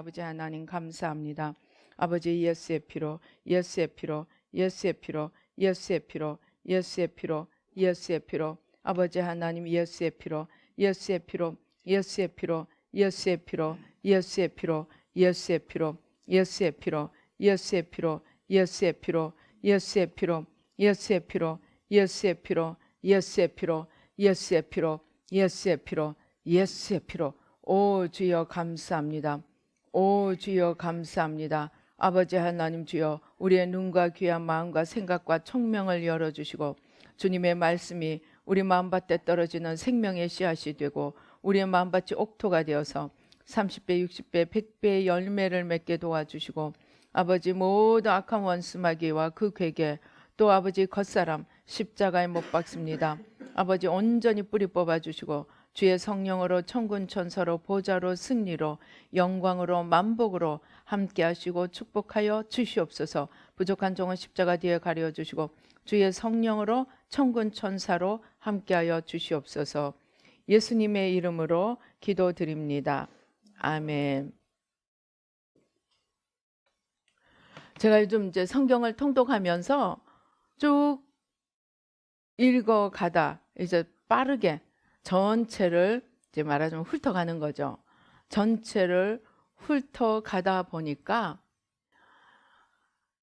아버지 하나님 감사합니다. 아버지 예수의 피로, 예수의 피로, 예수의 피로, 예수의 피로, 예수의 피로, 예수의 피로, 아버지 하나님 예수의 피로, 예수의 피로, 예수의 피로, 예수의 피로, 예수의 피로, 예수의 피로, 예수의 피로, 예수의 피로, 예수의 피로, 예수의 피로, 예수의 피로, 예수의 피로, 예수의 피로, 예수의 피로, 예수의 피로, 예수의 피로. 오 주여 감사합니다. 오 주여 감사합니다. 아버지 하나님 주여, 우리의 눈과 귀와 마음과 생각과 총명을 열어주시고 주님의 말씀이 우리 마음밭에 떨어지는 생명의 씨앗이 되고 우리의 마음밭이 옥토가 되어서 30배, 60배, 100배의 열매를 맺게 도와주시고 아버지 모든 악한 원수 마귀와 그 괴계 또 아버지 겉사람 십자가에 못 박습니다. 아버지 온전히 뿌리 뽑아주시고 주의 성령으로 천군 천사로 보좌로 승리로 영광으로 만복으로 함께 하시고 축복하여 주시옵소서. 부족한 종은 십자가 뒤에 가려 주시고 주의 성령으로 천군 천사로 함께하여 주시옵소서. 예수님의 이름으로 기도드립니다. 아멘. 제가 요즘 이제 성경을 통독하면서 쭉 읽어가다 이제 빠르게 전체를 이제 말하자면 훑어가는 거죠. 전체를 훑어가다 보니까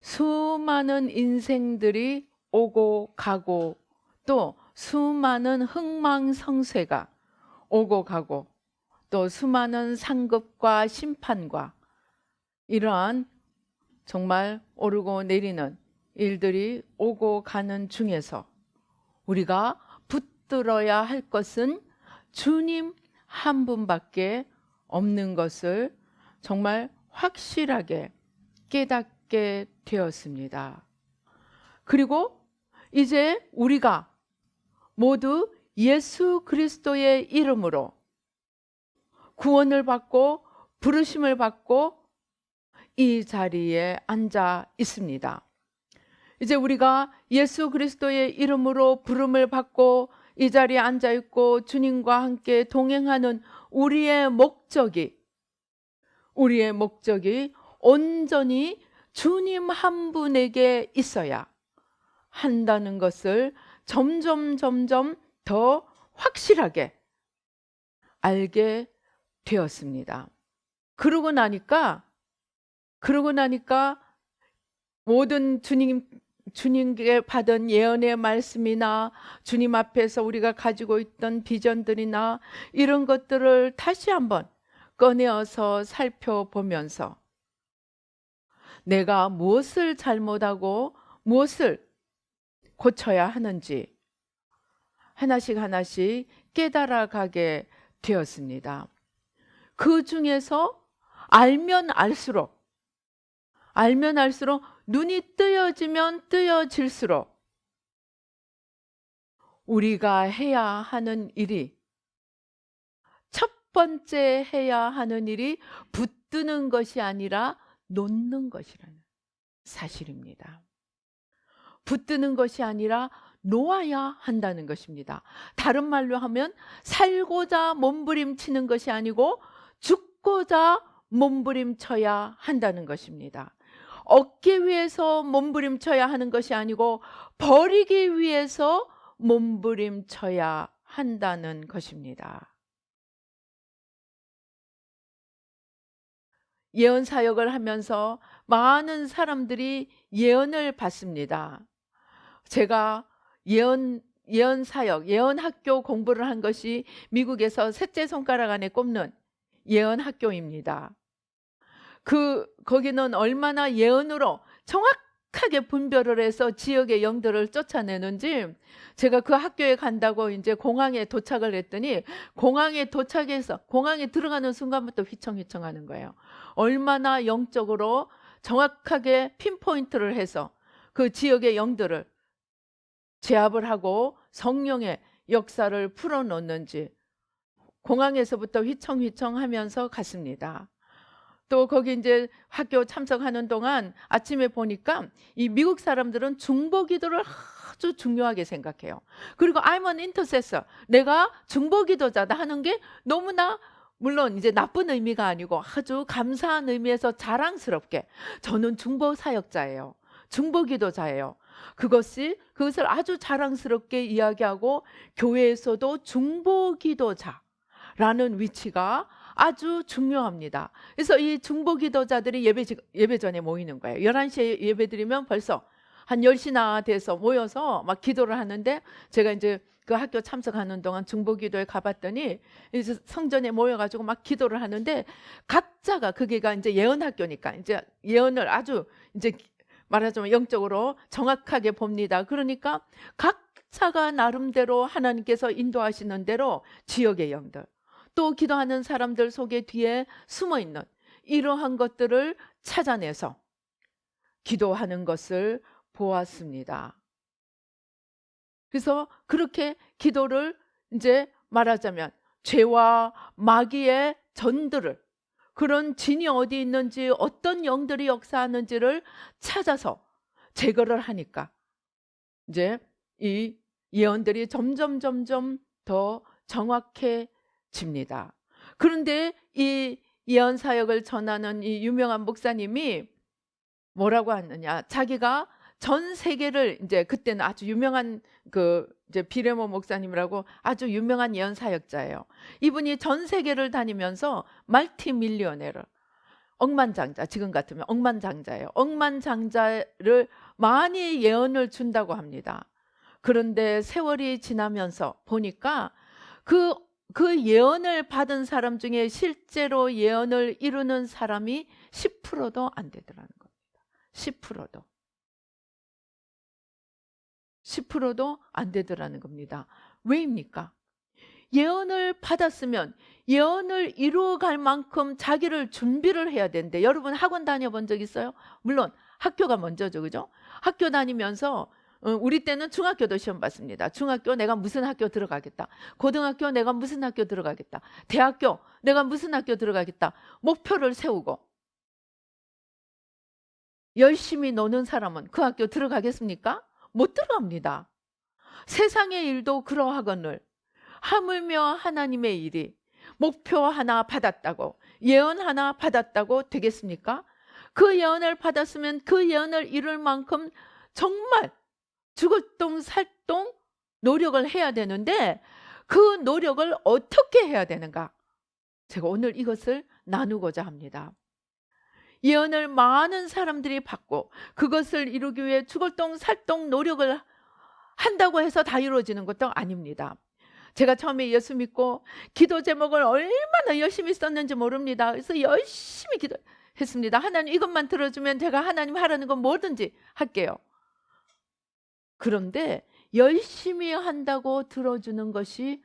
수많은 인생들이 오고 가고 또 수많은 흥망성쇠가 오고 가고 또 수많은 상급과 심판과 이러한 정말 오르고 내리는 일들이 오고 가는 중에서 우리가 붙들어야 할 것은 주님 한 분밖에 없는 것을 정말 확실하게 깨닫게 되었습니다. 그리고 이제 우리가 모두 예수 그리스도의 이름으로 구원을 받고 부르심을 받고 이 자리에 앉아 있습니다. 이제 우리가 예수 그리스도의 이름으로 부름을 받고 이 자리에 앉아 있고 주님과 함께 동행하는 우리의 목적이 온전히 주님 한 분에게 있어야 한다는 것을 점점 더 확실하게 알게 되었습니다. 그러고 나니까 모든 주님께 받은 예언의 말씀이나 주님 앞에서 우리가 가지고 있던 비전들이나 이런 것들을 다시 한번 꺼내어서 살펴보면서 내가 무엇을 잘못하고 무엇을 고쳐야 하는지 하나씩 깨달아가게 되었습니다. 그 중에서 알면 알수록 눈이 뜨여지면 뜨여질수록 우리가 해야 하는 일이 첫 번째 해야 하는 일이 붙드는 것이 아니라 놓는 것이라는 사실입니다. 붙드는 것이 아니라 놓아야 한다는 것입니다. 다른 말로 하면 살고자 몸부림치는 것이 아니고 죽고자 몸부림쳐야 한다는 것입니다. 얻기 위해서 몸부림쳐야 하는 것이 아니고 버리기 위해서 몸부림쳐야 한다는 것입니다. 예언 사역을 하면서 많은 사람들이 예언을 받습니다. 제가 예언 사역, 예언 학교 공부를 한 것이 미국에서 셋째 손가락 안에 꼽는 예언 학교입니다. 거기는 얼마나 예언으로 정확하게 분별을 해서 지역의 영들을 쫓아내는지 제가 그 학교에 간다고 이제 공항에 도착을 했더니 공항에 도착해서 공항에 들어가는 순간부터 휘청휘청하는 거예요. 얼마나 영적으로 정확하게 핀포인트를 해서 그 지역의 영들을 제압을 하고 성령의 역사를 풀어놓는지 공항에서부터 휘청휘청하면서 갔습니다. 또 거기 이제 학교 참석하는 동안 아침에 보니까 이 미국 사람들은 중보기도를 아주 중요하게 생각해요. 그리고 I'm an intercessor, 내가 중보기도자다 하는 게 너무나 물론 이제 나쁜 의미가 아니고 아주 감사한 의미에서 자랑스럽게 저는 중보 사역자예요. 중보 기도자예요. 그것을 아주 자랑스럽게 이야기하고 교회에서도 중보 기도자라는 위치가 아주 중요합니다. 그래서 이 중보 기도자들이 예배 전에 모이는 거예요. 11시에 예배 드리면 벌써 한 10시나 돼서 모여서 막 기도를 하는데, 제가 이제 그 학교 참석하는 동안 중보기도에 가봤더니 이제 성전에 모여가지고 막 기도를 하는데, 각자가 거기가 이제 예언학교니까 이제 예언을 아주 이제 말하자면 영적으로 정확하게 봅니다. 그러니까 각자가 나름대로 하나님께서 인도하시는 대로 지역의 영들, 또 기도하는 사람들 속에 뒤에 숨어 있는 이러한 것들을 찾아내서 기도하는 것을 보았습니다. 그래서 그렇게 기도를 이제 말하자면 죄와 마귀의 전들을, 그런 진이 어디 있는지, 어떤 영들이 역사하는지를 찾아서 제거를 하니까 이제 이 예언들이 점점 더 정확해집니다. 그런데 이 예언 사역을 전하는 이 유명한 목사님이 뭐라고 하느냐, 자기가 전 세계를, 이제 그때는 아주 유명한 이제 비레모 목사님이라고 아주 유명한 예언 사역자예요. 이분이 전 세계를 다니면서 멀티밀리언에르, 억만장자, 지금 같으면 억만장자예요. 억만장자를 많이 예언을 준다고 합니다. 그런데 세월이 지나면서 보니까 그 예언을 받은 사람 중에 실제로 예언을 이루는 사람이 10%도 안 되더라는 겁니다. 10%도 안 되더라는 겁니다. 왜입니까? 예언을 받았으면 예언을 이루어갈 만큼 자기를 준비를 해야 되는데, 여러분 학원 다녀본 적 있어요? 물론 학교가 먼저죠, 그죠? 학교 다니면서 우리 때는 중학교도 시험 봤습니다. 중학교 내가 무슨 학교 들어가겠다, 고등학교 내가 무슨 학교 들어가겠다, 대학교 내가 무슨 학교 들어가겠다, 목표를 세우고 열심히 노는 사람은 그 학교 들어가겠습니까? 못 들어갑니다. 세상의 일도 그러하거늘 하물며 하나님의 일이 목표 하나 받았다고, 예언 하나 받았다고 되겠습니까? 그 예언을 받았으면 그 예언을 이룰 만큼 정말 죽을똥 살똥 노력을 해야 되는데, 그 노력을 어떻게 해야 되는가? 제가 오늘 이것을 나누고자 합니다. 예언을 많은 사람들이 받고 그것을 이루기 위해 죽을똥 살똥 노력을 한다고 해서 다 이루어지는 것도 아닙니다. 제가 처음에 예수 믿고 기도 제목을 얼마나 열심히 썼는지 모릅니다. 그래서 열심히 기도했습니다. 하나님 이것만 들어주면 제가 하나님 하라는 건 뭐든지 할게요. 그런데 열심히 한다고 들어주는 것이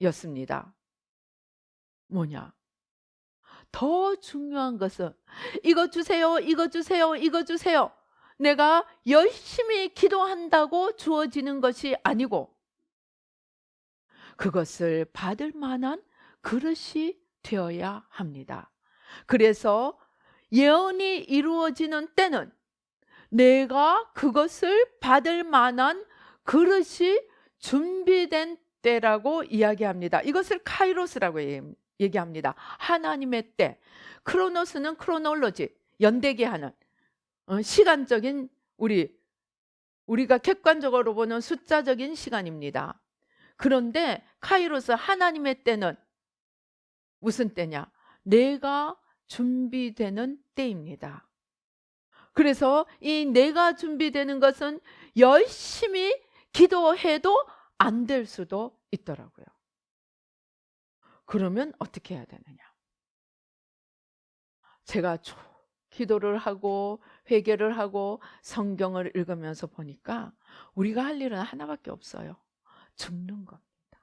아니었습니다. 뭐냐? 더 중요한 것은 이거 주세요, 이거 주세요, 이거 주세요. 내가 열심히 기도한다고 주어지는 것이 아니고, 그것을 받을 만한 그릇이 되어야 합니다. 그래서 예언이 이루어지는 때는 내가 그것을 받을 만한 그릇이 준비된 때라고 이야기합니다. 이것을 카이로스라고 얘기합니다. 하나님의 때. 크로노스는 크로놀로지, 연대기 하는 시간적인, 우리가 객관적으로 보는 숫자적인 시간입니다. 그런데 카이로스, 하나님의 때는 무슨 때냐? 내가 준비되는 때입니다. 그래서 이 내가 준비되는 것은 열심히 기도해도 안 될 수도 있더라고요. 그러면 어떻게 해야 되느냐? 제가 기도를 하고 회개를 하고 성경을 읽으면서 보니까 우리가 할 일은 하나밖에 없어요. 죽는 겁니다.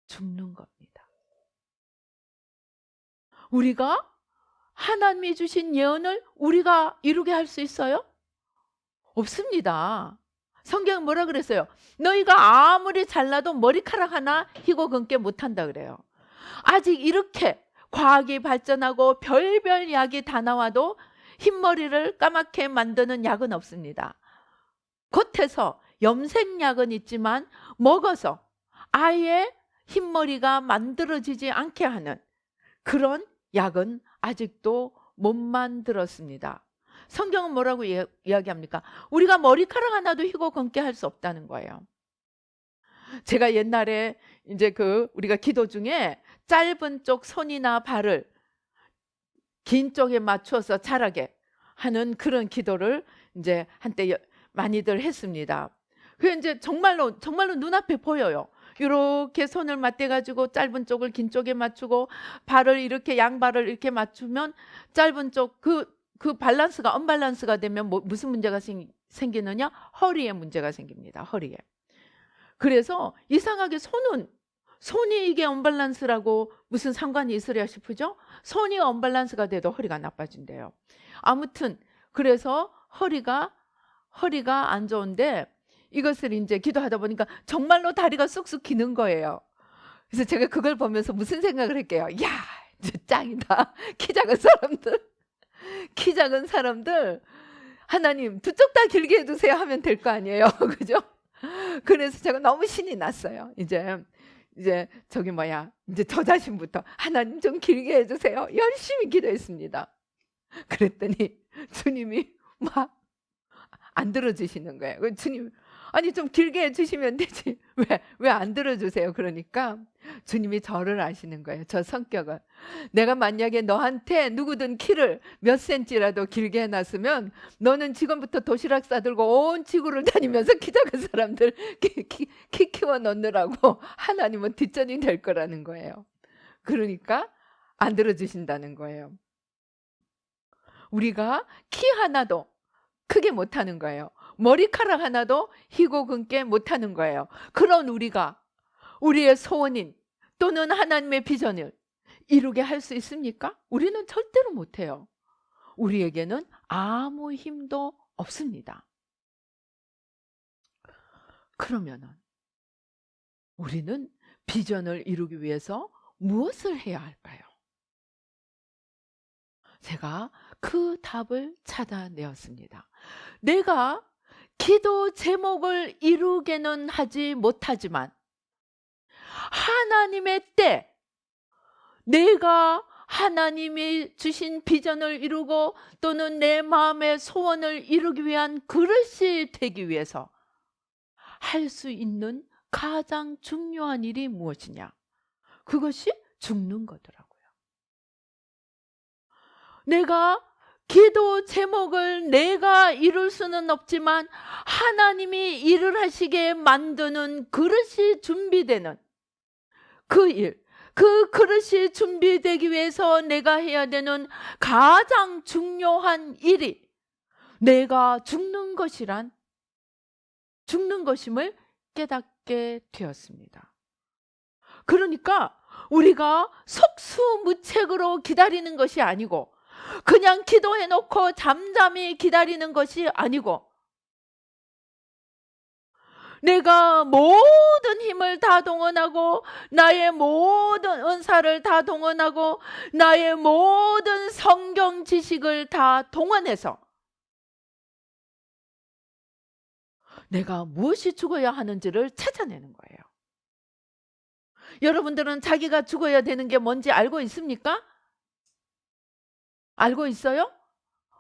죽는 겁니다. 우리가 하나님이 주신 예언을 우리가 이루게 할 수 있어요? 없습니다. 성경은 뭐라 그랬어요? 너희가 아무리 잘나도 머리카락 하나 희고 금게 못한다 그래요. 아직 이렇게 과학이 발전하고 별별 약이 다 나와도 흰머리를 까맣게 만드는 약은 없습니다. 겉에서 염색약은 있지만 먹어서 아예 흰머리가 만들어지지 않게 하는 그런 약은 아직도 못 만들었습니다. 성경은 뭐라고 이야기합니까? 우리가 머리카락 하나도 휘고 검게 할 수 없다는 거예요. 제가 옛날에 이제 우리가 기도 중에 짧은 쪽 손이나 발을 긴 쪽에 맞춰서 자라게 하는 그런 기도를 이제 한때 많이들 했습니다. 그 이제 정말로 눈앞에 보여요. 이렇게 손을 맞대가지고 짧은 쪽을 긴 쪽에 맞추고 발을 이렇게 양발을 이렇게 맞추면 짧은 쪽 그 밸런스가 언밸런스가 되면 무슨 문제가 생기느냐? 허리에 문제가 생깁니다. 허리에. 그래서 이상하게 손이 이게 언밸런스라고 무슨 상관이 있으랴 싶으죠? 손이 언밸런스가 돼도 허리가 나빠진대요. 아무튼 그래서 허리가 안 좋은데 이것을 이제 기도하다 보니까 정말로 다리가 쑥쑥 기는 거예요. 그래서 제가 그걸 보면서 무슨 생각을 할게요. 야, 짱이다. 키 작은 사람들 하나님 두 쪽 다 길게 해두세요 하면 될 거 아니에요. 그죠? 그래서 제가 너무 신이 났어요. 이제 이제 저 자신부터 하나님 좀 길게 해주세요. 열심히 기도했습니다. 그랬더니 주님이 막 안 들어주시는 거예요. 주님, 아니 좀 길게 해주시면 되지. 왜 안 들어주세요? 그러니까 주님이 저를 아시는 거예요. 저 성격을. 내가 만약에 너한테 누구든 키를 몇 센치라도 길게 해놨으면 너는 지금부터 도시락 싸들고 온 지구를 다니면서 키 작은 사람들 키 키워 넣느라고 하나님은 뒷전이 될 거라는 거예요. 그러니까 안 들어주신다는 거예요. 우리가 키 하나도 크게 못하는 거예요. 머리카락 하나도 희고 굵게 못하는 거예요. 그런 우리의 소원인 또는 하나님의 비전을 이루게 할 수 있습니까? 우리는 절대로 못해요. 우리에게는 아무 힘도 없습니다. 그러면은 우리는 비전을 이루기 위해서 무엇을 해야 할까요? 제가 그 답을 찾아내었습니다. 내가 기도 제목을 이루게는 하지 못하지만 하나님의 때 내가 하나님이 주신 비전을 이루고 또는 내 마음의 소원을 이루기 위한 그릇이 되기 위해서 할 수 있는 가장 중요한 일이 무엇이냐? 그것이 죽는 거더라고요. 내가 기도 제목을 내가 이룰 수는 없지만 하나님이 일을 하시게 만드는 그릇이 준비되는 그 일, 그 그릇이 준비되기 위해서 내가 해야 되는 가장 중요한 일이 내가 죽는 것임을 깨닫게 되었습니다. 그러니까 우리가 속수무책으로 기다리는 것이 아니고 그냥 기도해놓고 잠잠히 기다리는 것이 아니고 내가 모든 힘을 다 동원하고 나의 모든 은사를 다 동원하고 나의 모든 성경 지식을 다 동원해서 내가 무엇이 죽어야 하는지를 찾아내는 거예요. 여러분들은 자기가 죽어야 되는 게 뭔지 알고 있습니까? 알고 있어요?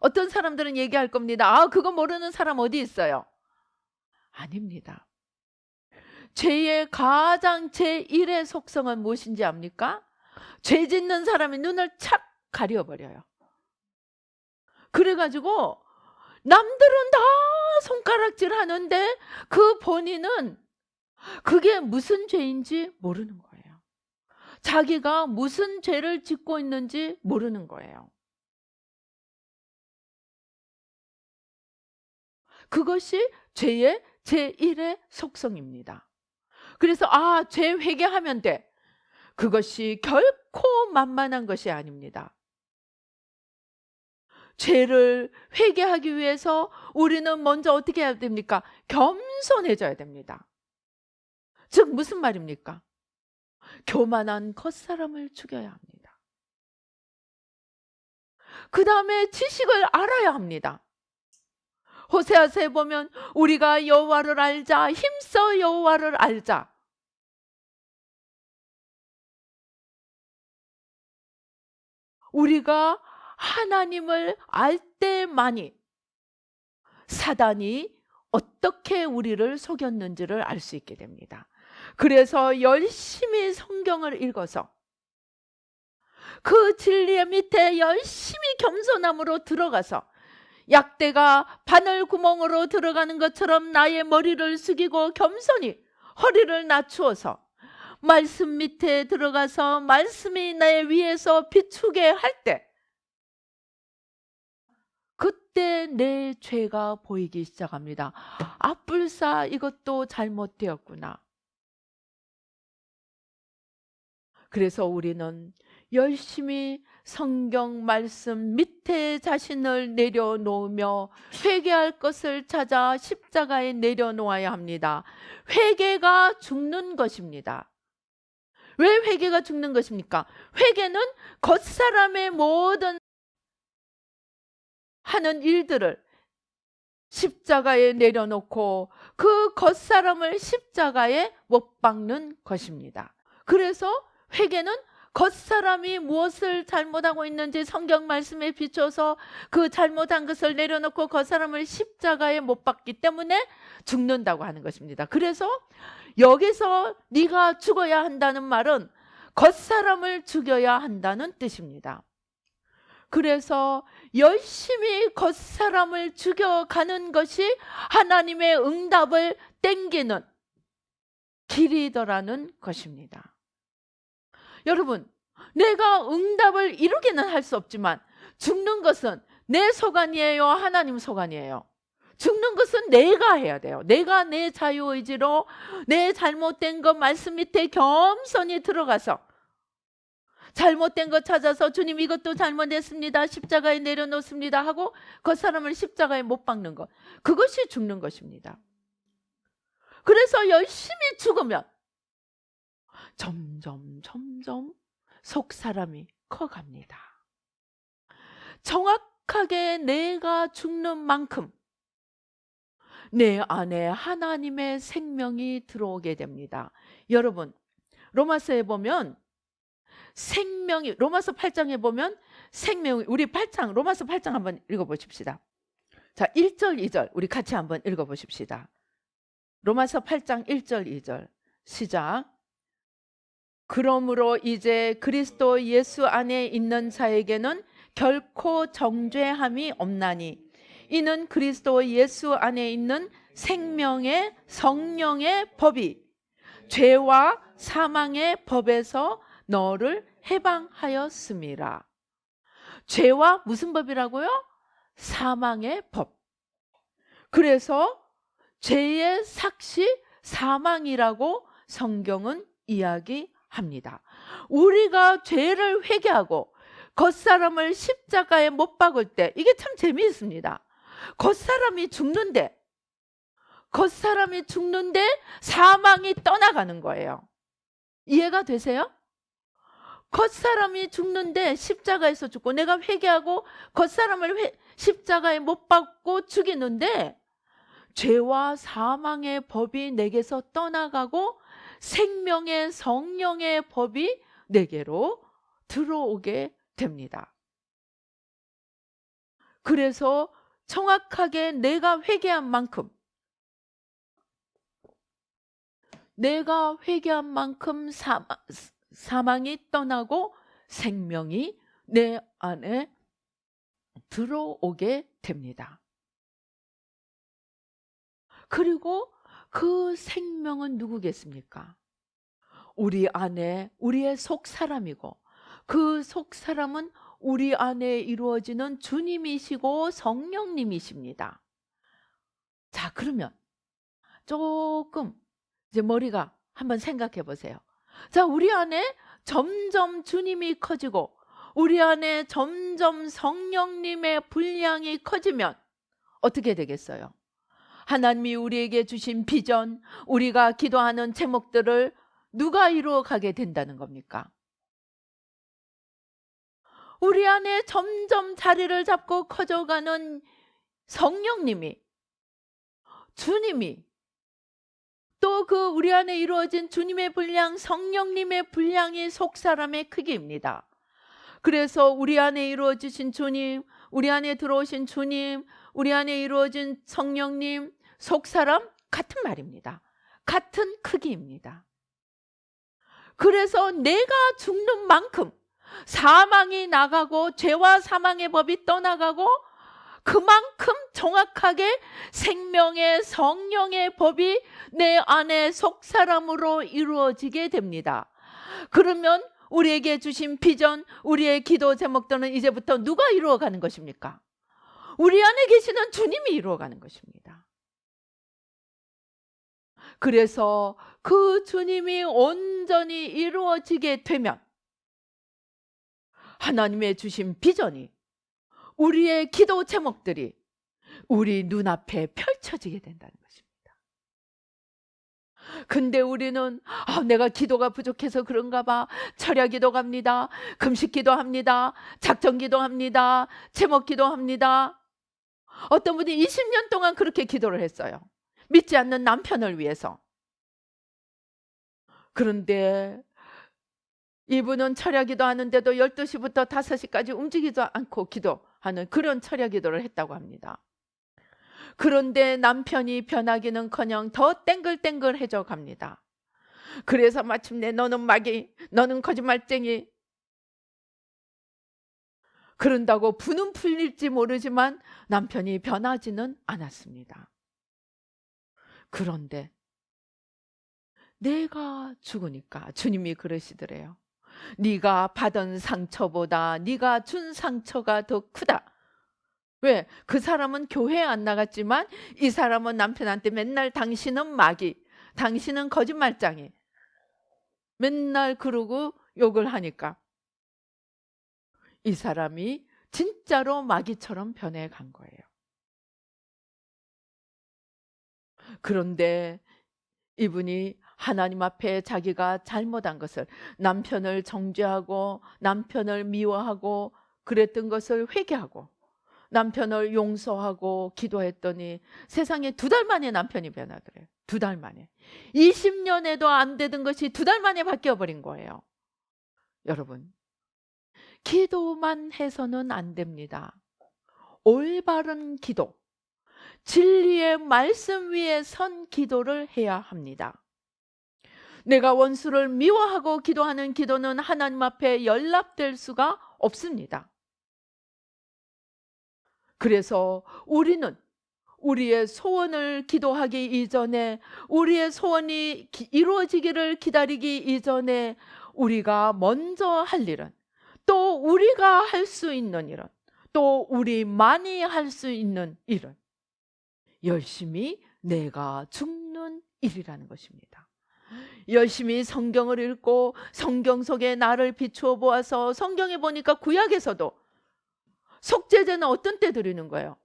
어떤 사람들은 얘기할 겁니다. 그거 모르는 사람 어디 있어요? 아닙니다. 죄의 가장 제1의 속성은 무엇인지 압니까? 죄 짓는 사람이 눈을 착 가려버려요. 그래가지고 남들은 다 손가락질 하는데 그 본인은 그게 무슨 죄인지 모르는 거예요. 자기가 무슨 죄를 짓고 있는지 모르는 거예요. 그것이 죄의 제1의 속성입니다. 그래서 죄 회개하면 돼. 그것이 결코 만만한 것이 아닙니다. 죄를 회개하기 위해서 우리는 먼저 어떻게 해야 됩니까? 겸손해져야 됩니다. 즉 무슨 말입니까? 교만한 겉사람을 죽여야 합니다. 그 다음에 지식을 알아야 합니다. 호세아서에 보면 우리가 여호와를 알자, 힘써 여호와를 알자. 우리가 하나님을 알 때만이 사단이 어떻게 우리를 속였는지를 알 수 있게 됩니다. 그래서 열심히 성경을 읽어서 그 진리의 밑에 열심히 겸손함으로 들어가서 약대가 바늘 구멍으로 들어가는 것처럼 나의 머리를 숙이고 겸손히 허리를 낮추어서 말씀 밑에 들어가서 말씀이 내 위에서 비추게 할 때, 그때 내 죄가 보이기 시작합니다. 불사 이것도 잘못되었구나. 그래서 우리는 열심히 성경 말씀 밑에 자신을 내려놓으며 회개할 것을 찾아 십자가에 내려놓아야 합니다. 회개가 죽는 것입니다. 왜 회개가 죽는 것입니까? 회개는 겉사람의 모든 하는 일들을 십자가에 내려놓고 그 겉사람을 십자가에 못 박는 것입니다. 그래서 회개는 겉사람이 무엇을 잘못하고 있는지 성경 말씀에 비춰서 그 잘못한 것을 내려놓고 겉사람을 십자가에 못 박기 때문에 죽는다고 하는 것입니다. 그래서 여기서 네가 죽어야 한다는 말은 겉사람을 죽여야 한다는 뜻입니다. 그래서 열심히 겉사람을 죽여가는 것이 하나님의 응답을 땡기는 길이더라는 것입니다. 여러분, 내가 응답을 이루기는 할 수 없지만 죽는 것은 내 소관이에요? 하나님 소관이에요? 죽는 것은 내가 해야 돼요. 내가 내 자유의지로 내 잘못된 것 말씀 밑에 겸손히 들어가서 잘못된 것 찾아서 주님 이것도 잘못했습니다. 십자가에 내려놓습니다 하고 그 사람을 십자가에 못 박는 것. 그것이 죽는 것입니다. 그래서 열심히 죽으면 점점 속 사람이 커갑니다. 정확하게 내가 죽는 만큼 내 안에 하나님의 생명이 들어오게 됩니다. 여러분, 로마서에 보면 생명이, 로마서 8장에 보면 생명이, 우리 8장, 로마서 8장 한번 읽어보십시다. 자, 1절 2절 우리 같이 한번 읽어보십시다. 로마서 8장 1절 2절 시작. 그러므로 이제 그리스도 예수 안에 있는 자에게는 결코 정죄함이 없나니 이는 그리스도 예수 안에 있는 생명의 성령의 법이 죄와 사망의 법에서 너를 해방하였음이라. 죄와 무슨 법이라고요? 사망의 법. 그래서 죄의 삭시 사망이라고 성경은 이야기합니다. 우리가 죄를 회개하고 겉사람을 십자가에 못 박을 때 이게 참 재미있습니다. 겉사람이 죽는데 사망이 떠나가는 거예요. 이해가 되세요? 겉사람이 죽는데 십자가에서 죽고 내가 회개하고 겉사람을 십자가에 못 박고 죽이는데 죄와 사망의 법이 내게서 떠나가고 생명의 성령의 법이 내게로 들어오게 됩니다. 그래서 정확하게 내가 회개한 만큼 사망이 떠나고 생명이 내 안에 들어오게 됩니다. 그리고 그 생명은 누구겠습니까? 우리 안에 우리의 속사람이고 그 속사람은 우리 안에 이루어지는 주님이시고 성령님이십니다. 자, 그러면 조금 이제 머리가 한번 생각해 보세요. 자, 우리 안에 점점 주님이 커지고 우리 안에 점점 성령님의 분량이 커지면 어떻게 되겠어요? 하나님이 우리에게 주신 비전, 우리가 기도하는 제목들을 누가 이루어 가게 된다는 겁니까? 우리 안에 점점 자리를 잡고 커져가는 성령님이, 주님이, 또 그 우리 안에 이루어진 주님의 분량, 성령님의 분량이 속사람의 크기입니다. 그래서 우리 안에 이루어지신 주님, 우리 안에 들어오신 주님, 우리 안에 이루어진 성령님, 속사람 같은 말입니다. 같은 크기입니다. 그래서 내가 죽는 만큼 사망이 나가고 죄와 사망의 법이 떠나가고 그만큼 정확하게 생명의 성령의 법이 내 안에 속사람으로 이루어지게 됩니다. 그러면 우리에게 주신 비전, 우리의 기도 제목들은 이제부터 누가 이루어가는 것입니까? 우리 안에 계시는 주님이 이루어가는 것입니다. 그래서 그 주님이 온전히 이루어지게 되면 하나님의 주신 비전이, 우리의 기도 제목들이 우리 눈앞에 펼쳐지게 된다는 것입니다. 근데 우리는 내가 기도가 부족해서 그런가 봐. 철야 기도합니다. 금식 기도합니다. 작정 기도합니다. 제목 기도합니다. 어떤 분이 20년 동안 그렇게 기도를 했어요. 믿지 않는 남편을 위해서. 그런데 이분은 철야 기도하는데도 12시부터 5시까지 움직이지 않고 기도하는 그런 철야 기도를 했다고 합니다. 그런데 남편이 변하기는커녕 더 땡글땡글해져 갑니다. 그래서 마침내 너는 마귀, 너는 거짓말쟁이, 그런다고 분은 풀릴지 모르지만 남편이 변하지는 않았습니다. 그런데 내가 죽으니까 주님이 그러시더래요. 네가 받은 상처보다 네가 준 상처가 더 크다. 왜? 그 사람은 교회에 안 나갔지만 이 사람은 남편한테 맨날 당신은 마귀, 당신은 거짓말쟁이 맨날 그러고 욕을 하니까 이 사람이 진짜로 마귀처럼 변해간 거예요. 그런데 이분이 하나님 앞에 자기가 잘못한 것을, 남편을 정죄하고 남편을 미워하고 그랬던 것을 회개하고 남편을 용서하고 기도했더니 세상에 2달 만에 남편이 변하더래요. 2달 만에. 20년에도 안 되던 것이 2달 만에 바뀌어버린 거예요. 여러분, 기도만 해서는 안 됩니다. 올바른 기도, 진리의 말씀 위에 선 기도를 해야 합니다. 내가 원수를 미워하고 기도하는 기도는 하나님 앞에 연락될 수가 없습니다. 그래서 우리는 우리의 소원을 기도하기 이전에, 우리의 소원이 이루어지기를 기다리기 이전에 우리가 먼저 할 일은, 또 우리가 할 수 있는 일은, 또 우리만이 할 수 있는 일은 열심히 내가 죽는 일이라는 것입니다. 열심히 성경을 읽고 성경 속에 나를 비추어 보아서, 성경에 보니까 구약에서도 속죄제는 어떤 때 드리는 거예요?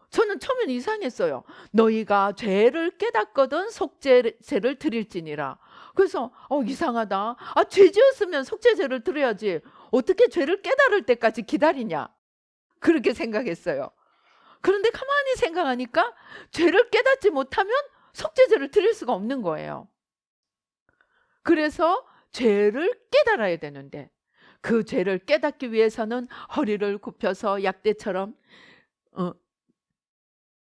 저는 처음엔 이상했어요. 너희가 죄를 깨닫거든 속죄제를 드릴지니라. 그래서 이상하다. 죄 지었으면 속죄제를 드려야지. 어떻게 죄를 깨달을 때까지 기다리냐. 그렇게 생각했어요. 그런데 가만히 생각하니까 죄를 깨닫지 못하면 속죄제를 드릴 수가 없는 거예요. 그래서 죄를 깨달아야 되는데, 그 죄를 깨닫기 위해서는 허리를 굽혀서 약대처럼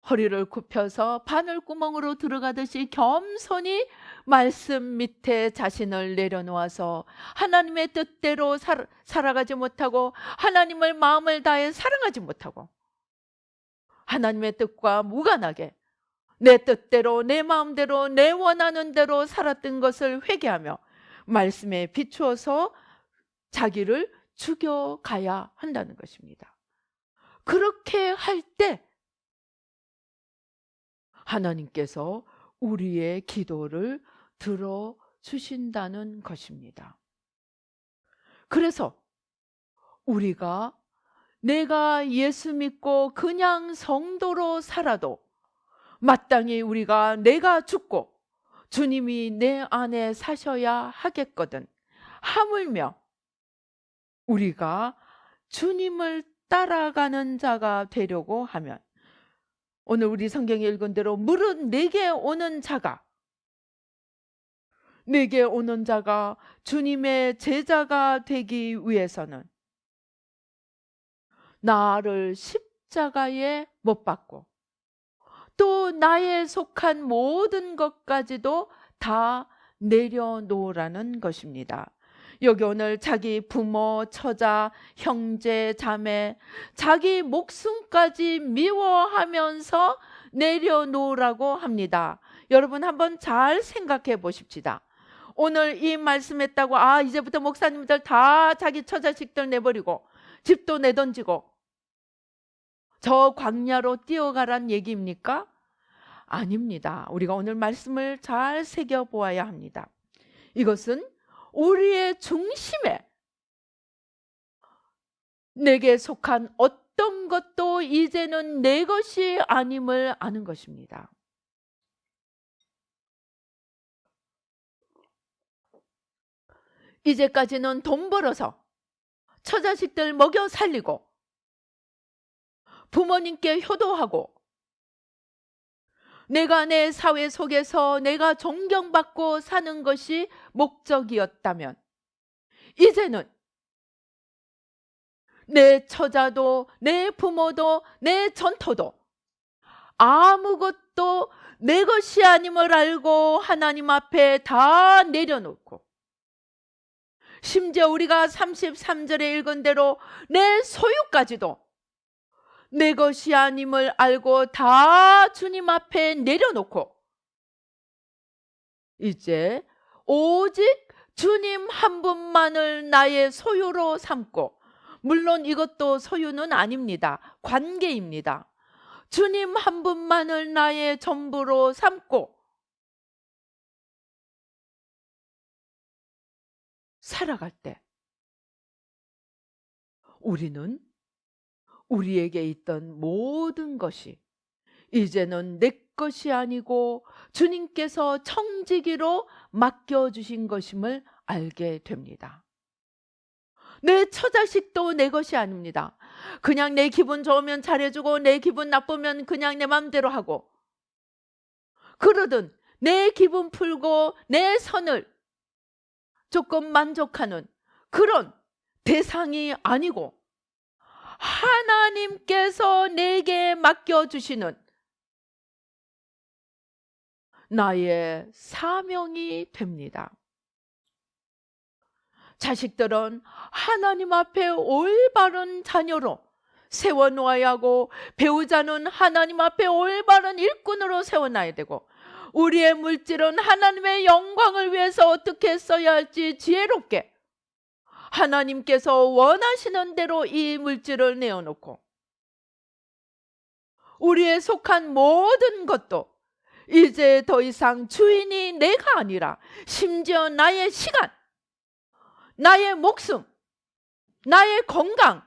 허리를 굽혀서 바늘구멍으로 들어가듯이 겸손히 말씀 밑에 자신을 내려놓아서 하나님의 뜻대로 살아가지 못하고, 하나님을 마음을 다해 사랑하지 못하고, 하나님의 뜻과 무관하게 내 뜻대로 내 마음대로 내 원하는 대로 살았던 것을 회개하며 말씀에 비추어서 자기를 죽여가야 한다는 것입니다. 그렇게 할 때 하나님께서 우리의 기도를 들어주신다는 것입니다. 그래서 우리가, 내가 예수 믿고 그냥 성도로 살아도 마땅히 내가 죽고 주님이 내 안에 사셔야 하겠거든. 하물며 우리가 주님을 따라가는 자가 되려고 하면, 오늘 우리 성경에 읽은 대로 무릇 내게 오는 자가 내게 오는 자가 주님의 제자가 되기 위해서는 나를 십자가에 못 박고 또 나에 속한 모든 것까지도 다 내려놓으라는 것입니다. 여기 오늘 자기 부모, 처자, 형제, 자매, 자기 목숨까지 미워하면서 내려놓으라고 합니다. 여러분 한번 잘 생각해 보십시다. 오늘 이 말씀했다고 이제부터 목사님들 다 자기 처자식들 내버리고 집도 내던지고 저 광야로 뛰어가란 얘기입니까? 아닙니다. 우리가 오늘 말씀을 잘 새겨보아야 합니다. 이것은 우리의 중심에 내게 속한 어떤 것도 이제는 내 것이 아님을 아는 것입니다. 이제까지는 돈 벌어서 처자식들 먹여 살리고 부모님께 효도하고 내가 내 사회 속에서 내가 존경받고 사는 것이 목적이었다면 이제는 내 처자도 내 부모도 내 전토도 아무것도 내 것이 아님을 알고 하나님 앞에 다 내려놓고 심지어 우리가 33절에 읽은 대로 내 소유까지도 내 것이 아님을 알고 다 주님 앞에 내려놓고 이제 오직 주님 한 분만을 나의 소유로 삼고, 물론 이것도 소유는 아닙니다. 관계입니다. 주님 한 분만을 나의 전부로 삼고 살아갈 때 우리는 우리에게 있던 모든 것이 이제는 내 것이 아니고 주님께서 청지기로 맡겨주신 것임을 알게 됩니다. 내 처자식도 내 것이 아닙니다. 그냥 내 기분 좋으면 잘해주고 내 기분 나쁘면 그냥 내 마음대로 하고, 그러든 내 기분 풀고 내 선을 조금 만족하는 그런 대상이 아니고 하나님께서 내게 맡겨주시는 나의 사명이 됩니다. 자식들은 하나님 앞에 올바른 자녀로 세워놓아야 하고, 배우자는 하나님 앞에 올바른 일꾼으로 세워놔야 되고, 우리의 물질은 하나님의 영광을 위해서 어떻게 써야 할지 지혜롭게 하나님께서 원하시는 대로 이 물질을 내어놓고, 우리의 속한 모든 것도 이제 더 이상 주인이 내가 아니라 심지어 나의 시간, 나의 목숨, 나의 건강,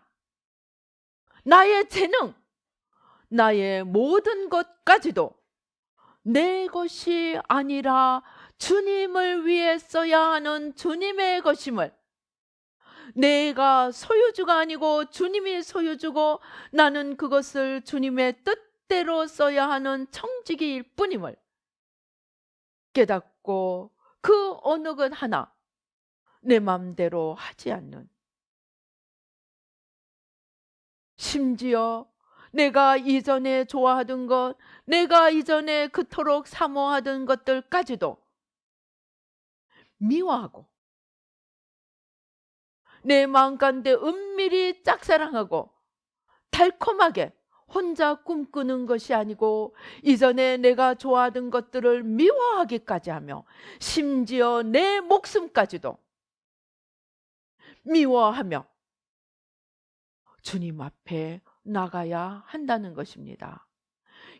나의 재능, 나의 모든 것까지도 내 것이 아니라 주님을 위해 써야 하는 주님의 것임을, 내가 소유주가 아니고 주님이 소유주고 나는 그것을 주님의 뜻대로 써야 하는 청지기일 뿐임을 깨닫고 그 어느 것 하나 내 마음대로 하지 않는, 심지어 내가 이전에 좋아하던 것, 내가 이전에 그토록 사모하던 것들까지도 미워하고 내 마음가운데 은밀히 짝사랑하고 달콤하게 혼자 꿈꾸는 것이 아니고, 이전에 내가 좋아하던 것들을 미워하기까지 하며 심지어 내 목숨까지도 미워하며 주님 앞에 나가야 한다는 것입니다.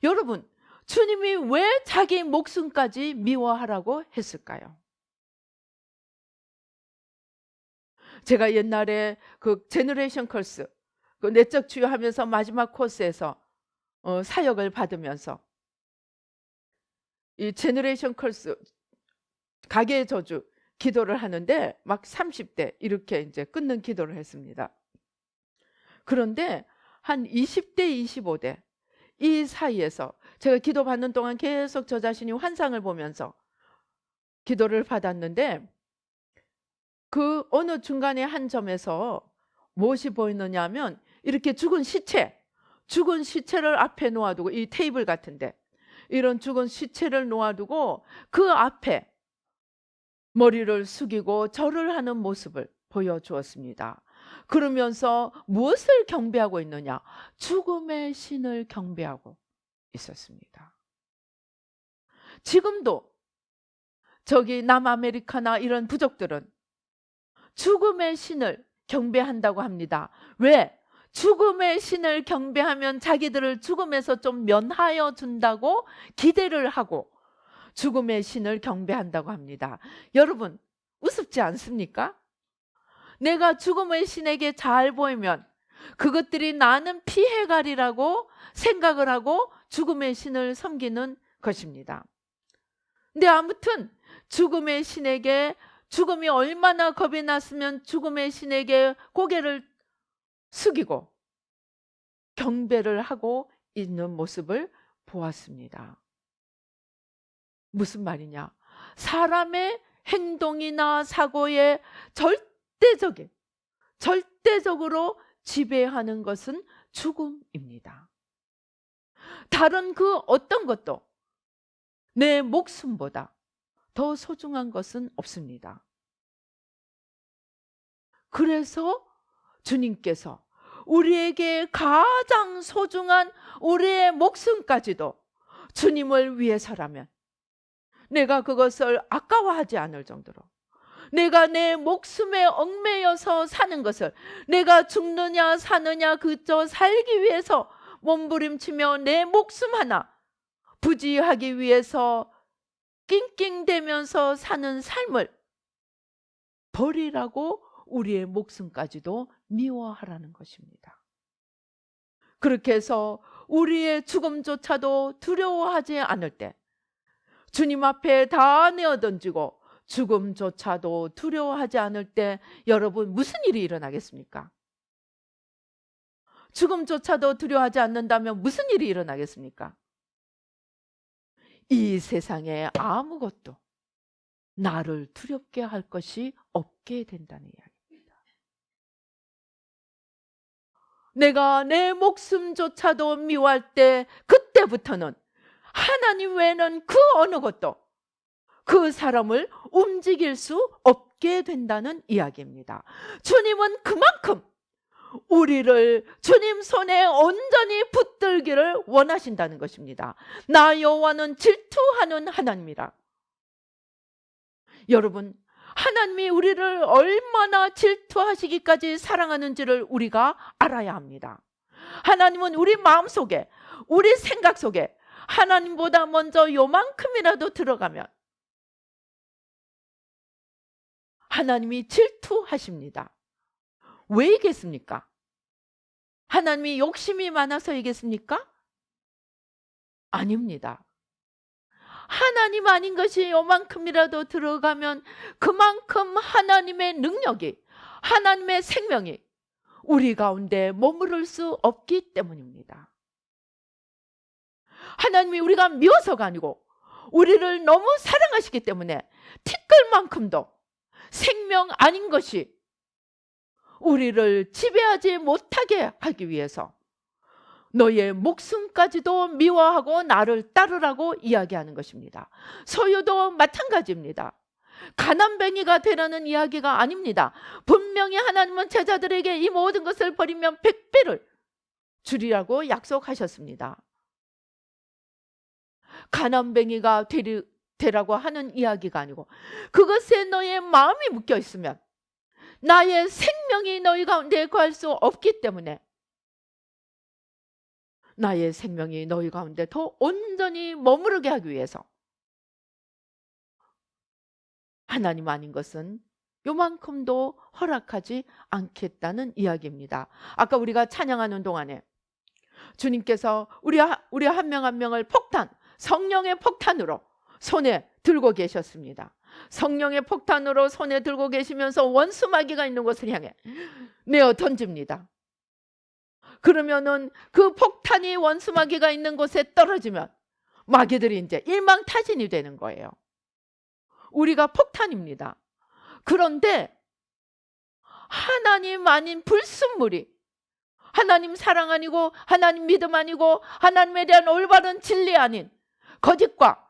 여러분, 주님이 왜 자기 목숨까지 미워하라고 했을까요? 제가 옛날에 그 제너레이션 컬스, 그 내적 치유하면서 마지막 코스에서 사역을 받으면서 이 제너레이션 컬스 가계의 저주 기도를 하는데 막 30대 이렇게 이제 끊는 기도를 했습니다. 그런데 한 20대, 25대 이 사이에서 제가 기도 받는 동안 계속 저 자신이 환상을 보면서 기도를 받았는데 그 어느 중간에 한 점에서 무엇이 보이느냐 하면 이렇게 죽은 시체를 앞에 놓아두고, 이 테이블 같은데 이런 죽은 시체를 놓아두고 그 앞에 머리를 숙이고 절을 하는 모습을 보여주었습니다. 그러면서 무엇을 경배하고 있느냐? 죽음의 신을 경배하고 있었습니다. 지금도 저기 남아메리카나 이런 부족들은 죽음의 신을 경배한다고 합니다. 왜? 죽음의 신을 경배하면 자기들을 죽음에서 좀 면하여 준다고 기대를 하고 죽음의 신을 경배한다고 합니다. 여러분, 우습지 않습니까? 내가 죽음의 신에게 잘 보이면 그것들이 나는 피해가리라고 생각을 하고 죽음의 신을 섬기는 것입니다. 근데 아무튼 죽음의 신에게, 죽음이 얼마나 겁이 났으면 죽음의 신에게 고개를 숙이고 경배를 하고 있는 모습을 보았습니다. 무슨 말이냐? 사람의 행동이나 사고에 절대적으로 지배하는 것은 죽음입니다. 다른 그 어떤 것도 내 목숨보다 더 소중한 것은 없습니다. 그래서 주님께서 우리에게 가장 소중한 우리의 목숨까지도 주님을 위해서라면 내가 그것을 아까워하지 않을 정도로, 내가 내 목숨에 얽매여서 사는 것을, 내가 죽느냐 사느냐 그저 살기 위해서 몸부림치며 내 목숨 하나 부지하기 위해서 낑낑대면서 사는 삶을 버리라고 우리의 목숨까지도 미워하라는 것입니다. 그렇게 해서 우리의 죽음조차도 두려워하지 않을 때, 주님 앞에 다 내어던지고 죽음조차도 두려워하지 않을 때 여러분 무슨 일이 일어나겠습니까? 죽음조차도 두려워하지 않는다면 무슨 일이 일어나겠습니까? 이 세상에 아무것도 나를 두렵게 할 것이 없게 된다는 이야기입니다. 내가 내 목숨조차도 미워할 때, 그때부터는 하나님 외에는 그 어느 것도 그 사람을 움직일 수 없게 된다는 이야기입니다. 주님은 그만큼 우리를 주님 손에 온전히 붙들기를 원하신다는 것입니다. 나 여호와는 질투하는 하나님이라. 여러분, 하나님이 우리를 얼마나 질투하시기까지 사랑하는지를 우리가 알아야 합니다. 하나님은 우리 마음속에, 우리 생각 속에 하나님보다 먼저 요만큼이라도 들어가면 하나님이 질투하십니다. 왜이겠습니까? 하나님이 욕심이 많아서이겠습니까? 아닙니다. 하나님 아닌 것이 요만큼이라도 들어가면 그만큼 하나님의 능력이, 하나님의 생명이 우리 가운데 머무를 수 없기 때문입니다. 하나님이 우리가 미워서가 아니고 우리를 너무 사랑하시기 때문에 티끌만큼도 생명 아닌 것이 우리를 지배하지 못하게 하기 위해서 너의 목숨까지도 미워하고 나를 따르라고 이야기하는 것입니다. 소유도 마찬가지입니다. 가난뱅이가 되라는 이야기가 아닙니다. 분명히 하나님은 제자들에게 이 모든 것을 버리면 100배를 주리라고 약속하셨습니다. 가난뱅이가 되라고 하는 이야기가 아니고, 그것에 너의 마음이 묶여 있으면 나의 생명이 너희 가운데 거할 수 없기 때문에 나의 생명이 너희 가운데 더 온전히 머무르게 하기 위해서 하나님 아닌 것은 요만큼도 허락하지 않겠다는 이야기입니다. 아까 우리가 찬양하는 동안에 주님께서 우리 한 명 한 명을 성령의 폭탄으로 손에 들고 계셨습니다. 성령의 폭탄으로 손에 들고 계시면서 원수 마귀가 있는 곳을 향해 내어 던집니다. 그러면은 그 폭탄이 원수 마귀가 있는 곳에 떨어지면 마귀들이 이제 일망타진이 되는 거예요. 우리가 폭탄입니다. 그런데 하나님 아닌 불순물이, 하나님 사랑 아니고 하나님 믿음 아니고 하나님에 대한 올바른 진리 아닌 거짓과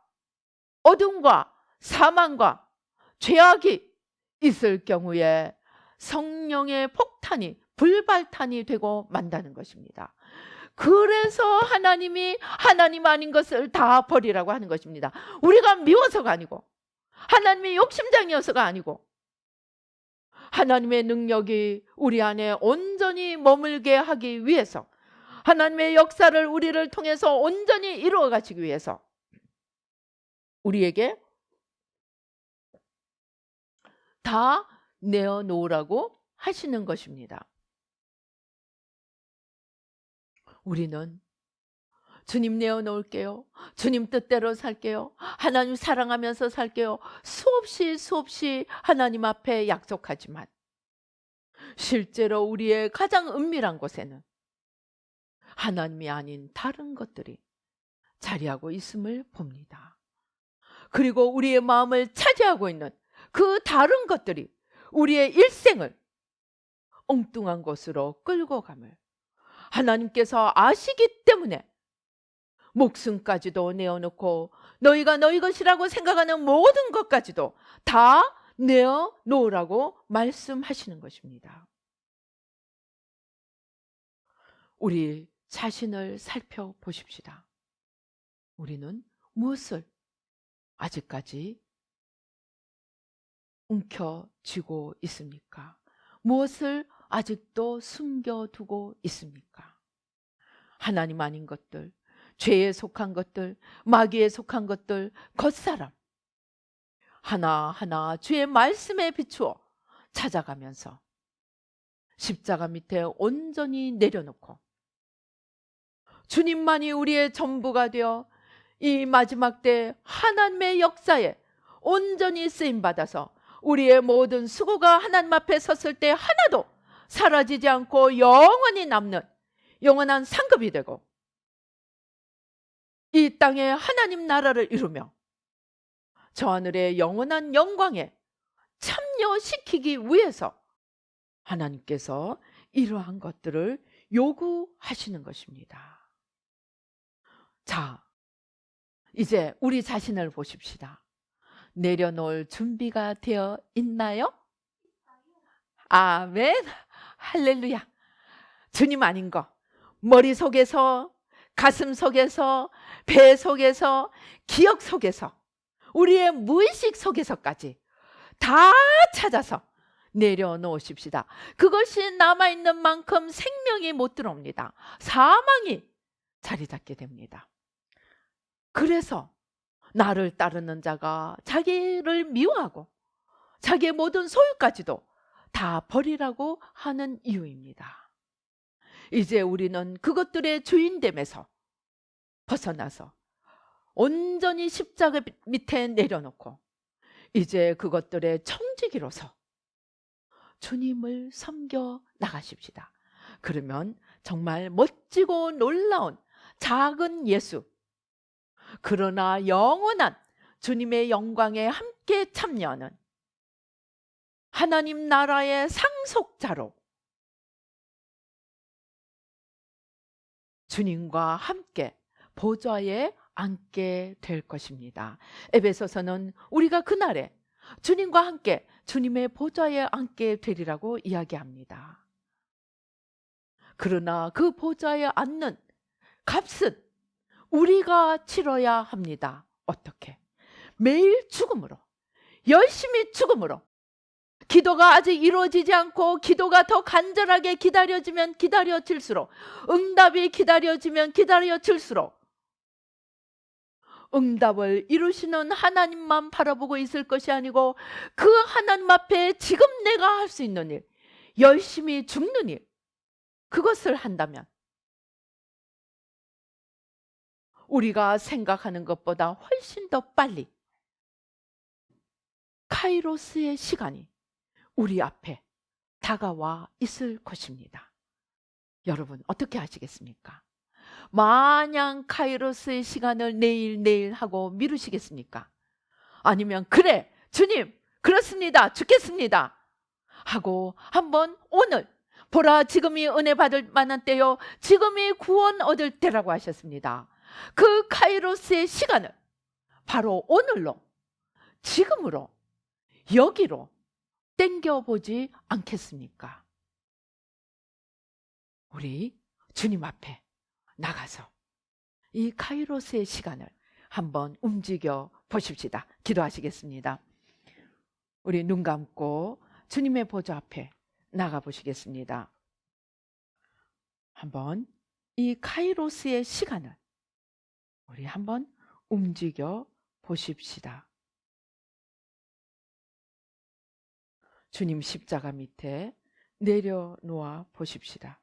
어둠과 사망과 죄악이 있을 경우에 성령의 폭탄이, 불발탄이 되고 만다는 것입니다. 그래서 하나님이 하나님 아닌 것을 다 버리라고 하는 것입니다. 우리가 미워서가 아니고, 하나님의 욕심장이어서가 아니고, 하나님의 능력이 우리 안에 온전히 머물게 하기 위해서, 하나님의 역사를 우리를 통해서 온전히 이루어 가시기 위해서 우리에게 다 내어놓으라고 하시는 것입니다. 우리는 주님 내어놓을게요, 주님 뜻대로 살게요, 하나님 사랑하면서 살게요, 수없이 하나님 앞에 약속하지만 실제로 우리의 가장 은밀한 곳에는 하나님이 아닌 다른 것들이 자리하고 있음을 봅니다. 그리고 우리의 마음을 차지하고 있는 그 다른 것들이 우리의 일생을 엉뚱한 곳으로 끌고 감을 하나님께서 아시기 때문에 목숨까지도 내어놓고 너희가 너희 것이라고 생각하는 모든 것까지도 다 내어놓으라고 말씀하시는 것입니다. 우리 자신을 살펴보십시다. 우리는 무엇을 아직까지 움켜쥐고 있습니까? 무엇을 아직도 숨겨두고 있습니까? 하나님 아닌 것들, 죄에 속한 것들, 마귀에 속한 것들, 겉사람 하나하나 주의 말씀에 비추어 찾아가면서 십자가 밑에 온전히 내려놓고 주님만이 우리의 전부가 되어 이 마지막 때 하나님의 역사에 온전히 쓰임받아서 우리의 모든 수고가 하나님 앞에 섰을 때 하나도 사라지지 않고 영원히 남는 영원한 상급이 되고 이 땅에 하나님 나라를 이루며 저 하늘의 영원한 영광에 참여시키기 위해서 하나님께서 이러한 것들을 요구하시는 것입니다. 자, 이제 우리 자신을 보십시다. 내려놓을 준비가 되어 있나요? 아멘, 할렐루야. 주님 아닌 거, 머릿속에서, 가슴 속에서, 배 속에서, 기억 속에서, 우리의 무의식 속에서까지 다 찾아서 내려놓으십시다. 그것이 남아있는 만큼 생명이 못 들어옵니다. 사망이 자리 잡게 됩니다. 그래서 나를 따르는 자가 자기를 미워하고 자기의 모든 소유까지도 다 버리라고 하는 이유입니다. 이제 우리는 그것들의 주인됨에서 벗어나서 온전히 십자가 밑에 내려놓고 이제 그것들의 청지기로서 주님을 섬겨 나가십시다. 그러면 정말 멋지고 놀라운 작은 예수, 그러나 영원한 주님의 영광에 함께 참여하는 하나님 나라의 상속자로 주님과 함께 보좌에 앉게 될 것입니다. 에베소서는 우리가 그날에 주님과 함께 주님의 보좌에 앉게 되리라고 이야기합니다. 그러나 그 보좌에 앉는 값은 우리가 치러야 합니다. 어떻게? 매일 죽음으로, 열심히 죽음으로. 기도가 아직 이루어지지 않고 기도가 더 간절하게 기다려지면 기다려질수록, 응답이 기다려지면 기다려질수록 응답을 이루시는 하나님만 바라보고 있을 것이 아니고 그 하나님 앞에 지금 내가 할 수 있는 일, 열심히 죽는 일, 그것을 한다면 우리가 생각하는 것보다 훨씬 더 빨리 카이로스의 시간이 우리 앞에 다가와 있을 것입니다. 여러분 어떻게 하시겠습니까? 마냥 카이로스의 시간을 내일 하고 미루시겠습니까? 아니면 그래 주님, 그렇습니다. 죽겠습니다. 하고 한번 오늘 보라 지금이 은혜 받을 만한 때요, 지금이 구원 얻을 때라고 하셨습니다. 그 카이로스의 시간을 바로 오늘로, 지금으로, 여기로 땡겨보지 않겠습니까? 우리 주님 앞에 나가서 이 카이로스의 시간을 한번 움직여 보십시다. 기도하시겠습니다. 우리 눈 감고 주님의 보좌 앞에 나가 보시겠습니다. 한번 이 카이로스의 시간을 우리 한번 움직여 보십시다. 주님 십자가 밑에 내려놓아 보십시다.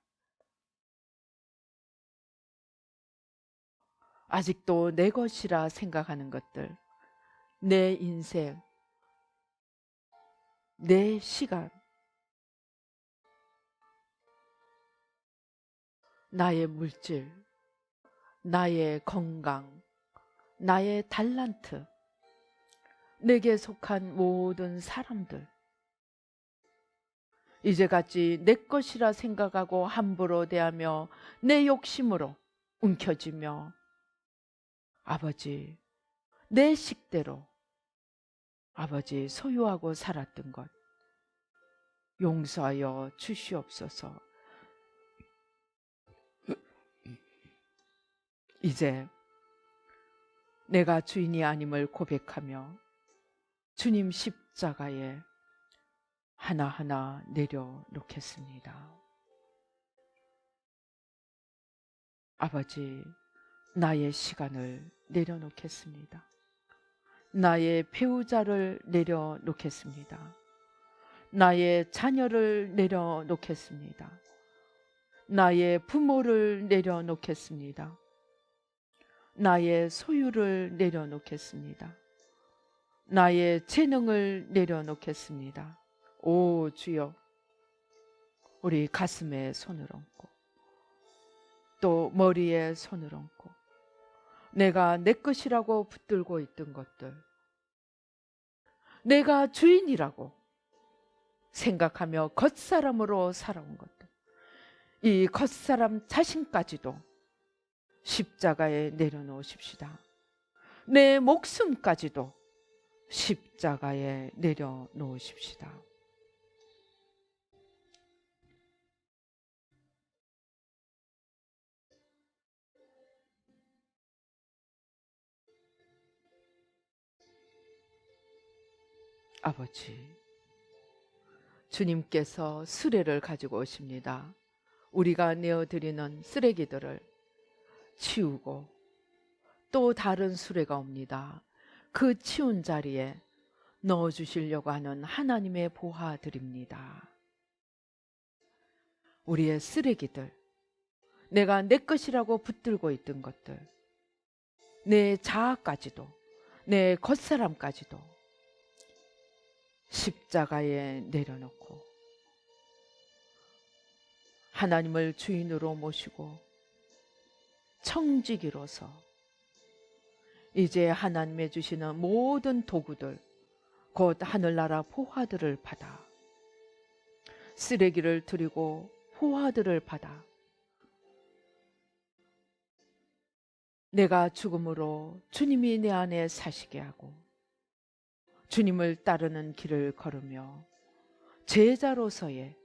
아직도 내 것이라 생각하는 것들, 내 인생, 내 시간, 나의 물질, 나의 건강, 나의 달란트, 내게 속한 모든 사람들, 이제같이 내 것이라 생각하고 함부로 대하며 내 욕심으로 움켜쥐며 아버지, 내 식대로 아버지 소유하고 살았던 것 용서하여 주시옵소서. 이제 내가 주인이 아님을 고백하며 주님 십자가에 하나하나 내려놓겠습니다. 아버지, 나의 시간을 내려놓겠습니다. 나의 배우자를 내려놓겠습니다. 나의 자녀를 내려놓겠습니다. 나의 부모를 내려놓겠습니다. 나의 소유를 내려놓겠습니다. 나의 재능을 내려놓겠습니다. 오 주여, 우리 가슴에 손을 얹고 또 머리에 손을 얹고 내가 내 것이라고 붙들고 있던 것들, 내가 주인이라고 생각하며 겉사람으로 살아온 것들, 이 겉사람 자신까지도 십자가에 내려놓으십시다. 내 목숨까지도 십자가에 내려놓으십시다. 아버지, 주님께서 수레를 가지고 오십니다. 우리가 내어드리는 쓰레기들을 치우고 또 다른 수레가 옵니다. 그 치운 자리에 넣어주시려고 하는 하나님의 보화들입니다. 우리의 쓰레기들, 내가 내 것이라고 붙들고 있던 것들, 내 자아까지도, 내 겉사람까지도 십자가에 내려놓고 하나님을 주인으로 모시고 청지기로서 이제 하나님의 주시는 모든 도구들, 곧 하늘나라 보화들을 받아, 쓰레기를 드리고 보화들을 받아 내가 죽음으로 주님이 내 안에 사시게 하고 주님을 따르는 길을 걸으며 제자로서의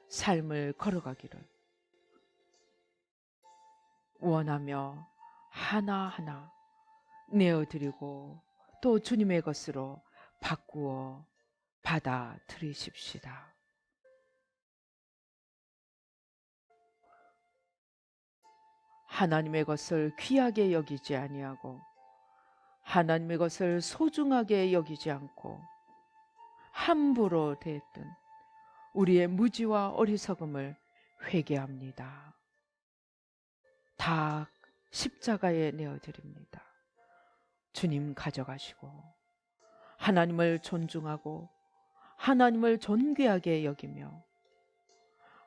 삶을 걸어가기를 원하며 하나하나 내어드리고 또 주님의 것으로 바꾸어 받아들이십시다. 하나님의 것을 귀하게 여기지 아니하고 하나님의 것을 소중하게 여기지 않고 함부로 대했던 우리의 무지와 어리석음을 회개합니다. 다 십자가에 내어드립니다. 주님 가져가시고 하나님을 존중하고 하나님을 존귀하게 여기며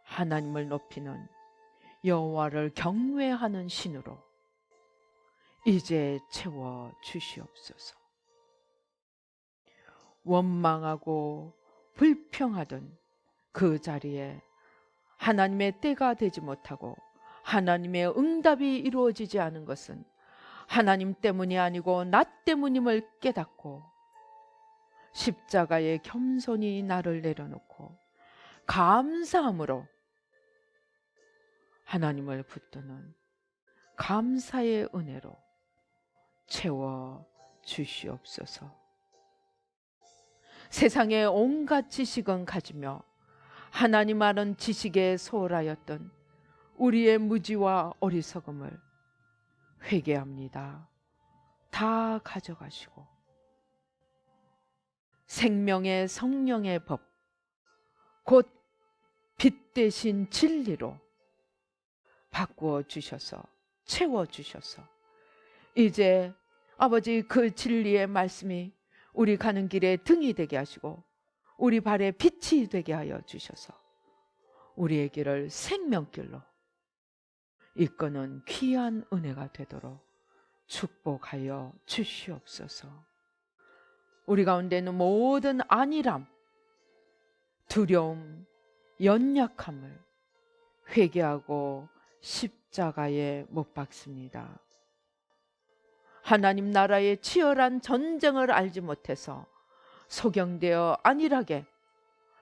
하나님을 높이는 여호와를 경외하는 신으로 이제 채워 주시옵소서. 원망하고 불평하던 그 자리에 하나님의 때가 되지 못하고 하나님의 응답이 이루어지지 않은 것은 하나님 때문이 아니고 나 때문임을 깨닫고 십자가에 겸손히 나를 내려놓고 감사함으로 하나님을 붙드는 감사의 은혜로 채워 주시옵소서. 세상의 온갖 지식은 가지며 하나님 아는 지식에 소홀하였던 우리의 무지와 어리석음을 회개합니다. 다 가져가시고 생명의 성령의 법, 곧 빛 대신 진리로 바꾸어 주셔서 채워 주셔서 이제 아버지 그 진리의 말씀이 우리 가는 길에 등이 되게 하시고 우리 발에 빛이 되게 하여 주셔서 우리의 길을 생명길로 이끄는 귀한 은혜가 되도록 축복하여 주시옵소서. 우리 가운데 있는 모든 안일함, 두려움, 연약함을 회개하고 십자가에 못 박습니다. 하나님 나라의 치열한 전쟁을 알지 못해서 소경되어 안일하게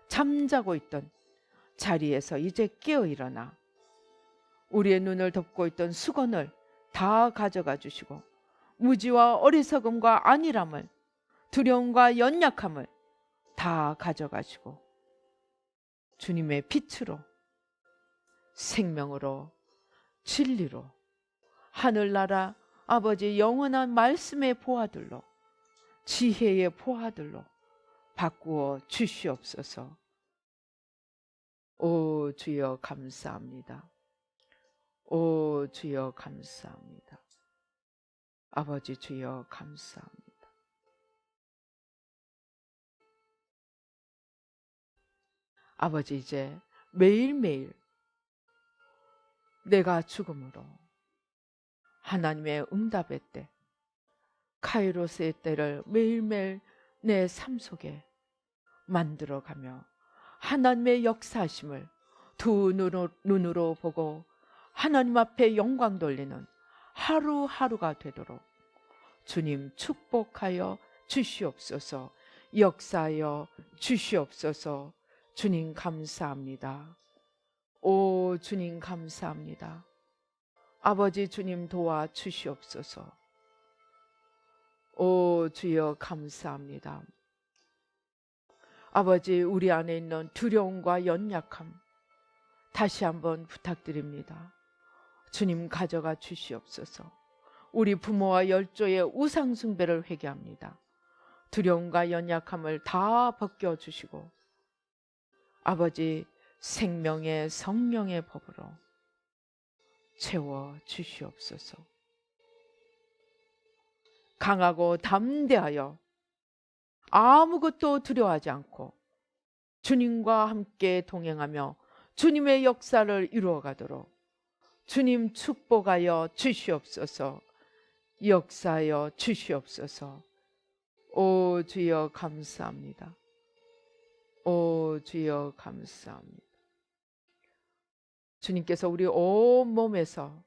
잠자고 있던 자리에서 이제 깨어 일어나 우리의 눈을 덮고 있던 수건을 다 가져가 주시고 무지와 어리석음과 안일함을, 두려움과 연약함을 다 가져가시고 주님의 빛으로, 생명으로, 진리로, 하늘나라 아버지 영원한 말씀의 보화들로, 지혜의 보화들로 바꾸어 주시옵소서. 오 주여 감사합니다. 오 주여 감사합니다. 아버지 주여 감사합니다. 아버지 이제 매일매일 내가 죽음으로 하나님의 응답의 때, 카이로스의 때를 매일매일 내 삶 속에 만들어가며 하나님의 역사하심을 두 눈으로 보고 하나님 앞에 영광 돌리는 하루하루가 되도록 주님 축복하여 주시옵소서. 역사하여 주시옵소서. 주님 감사합니다. 오 주님 감사합니다. 아버지 주님 도와 주시옵소서. 오 주여 감사합니다. 아버지 우리 안에 있는 두려움과 연약함 다시 한번 부탁드립니다. 주님 가져가 주시옵소서. 우리 부모와 열조의 우상 숭배를 회개합니다. 두려움과 연약함을 다 벗겨주시고 아버지 생명의 성령의 법으로 채워 주시옵소서. 강하고 담대하여 아무것도 두려워하지 않고 주님과 함께 동행하며 주님의 역사를 이루어가도록 주님 축복하여 주시옵소서. 역사하여 주시옵소서. 오 주여 감사합니다. 오 주여 감사합니다. 주님께서 우리 온몸에서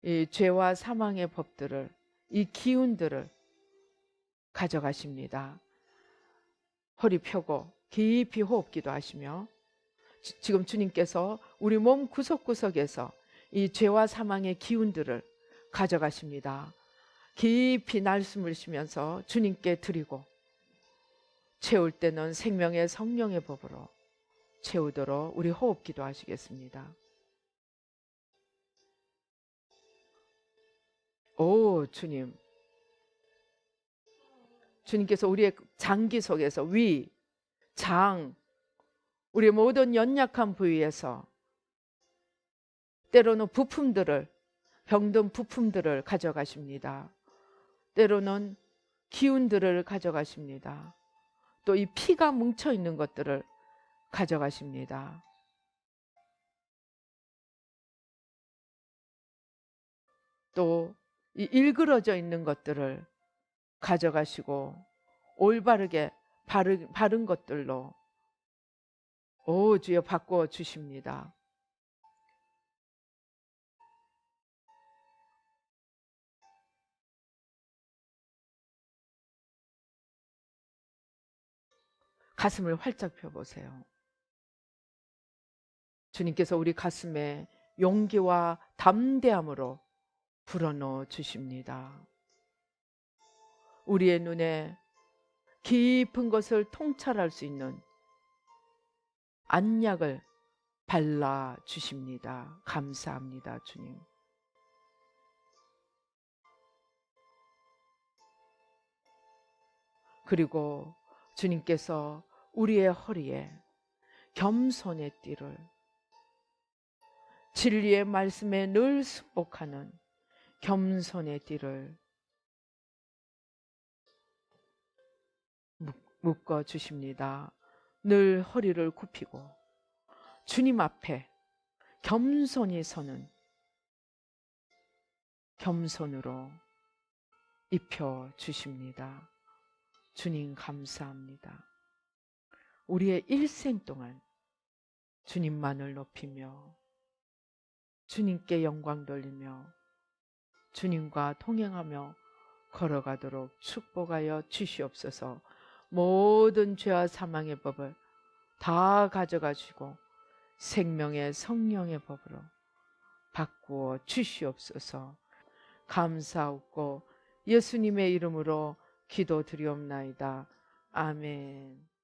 이 죄와 사망의 법들을, 이 기운들을 가져가십니다. 허리 펴고 깊이 호흡기도 하시며 지금 주님께서 우리 몸 구석구석에서 이 죄와 사망의 기운들을 가져가십니다. 깊이 날숨을 쉬면서 주님께 드리고 채울 때는 생명의 성령의 법으로 채우도록 우리 호흡기도 하시겠습니다. 오 주님, 주님께서 우리의 장기 속에서 위, 장, 우리의 모든 연약한 부위에서 때로는 부품들을, 병든 부품들을 가져가십니다. 때로는 기운들을 가져가십니다. 또 이 피가 뭉쳐있는 것들을 가져가십니다. 또 이 일그러져 있는 것들을 가져가시고 올바르게 바른 것들로 주여 바꾸어 주십니다. 가슴을 활짝 펴보세요. 주님께서 우리 가슴에 용기와 담대함으로 불어넣어 주십니다. 우리의 눈에 깊은 것을 통찰할 수 있는 안약을 발라 주십니다. 감사합니다, 주님. 그리고 주님께서 우리의 허리에 겸손의 띠를, 진리의 말씀에 늘 승복하는 겸손의 띠를 묶어 주십니다. 늘 허리를 굽히고 주님 앞에 겸손히 서는 겸손으로 입혀 주십니다. 주님 감사합니다. 우리의 일생 동안 주님만을 높이며 주님께 영광 돌리며 주님과 동행하며 걸어가도록 축복하여 주시옵소서. 모든 죄와 사망의 법을 다 가져가시고 생명의 성령의 법으로 바꾸어 주시옵소서. 감사하고 예수님의 이름으로 기도드리옵나이다. 아멘.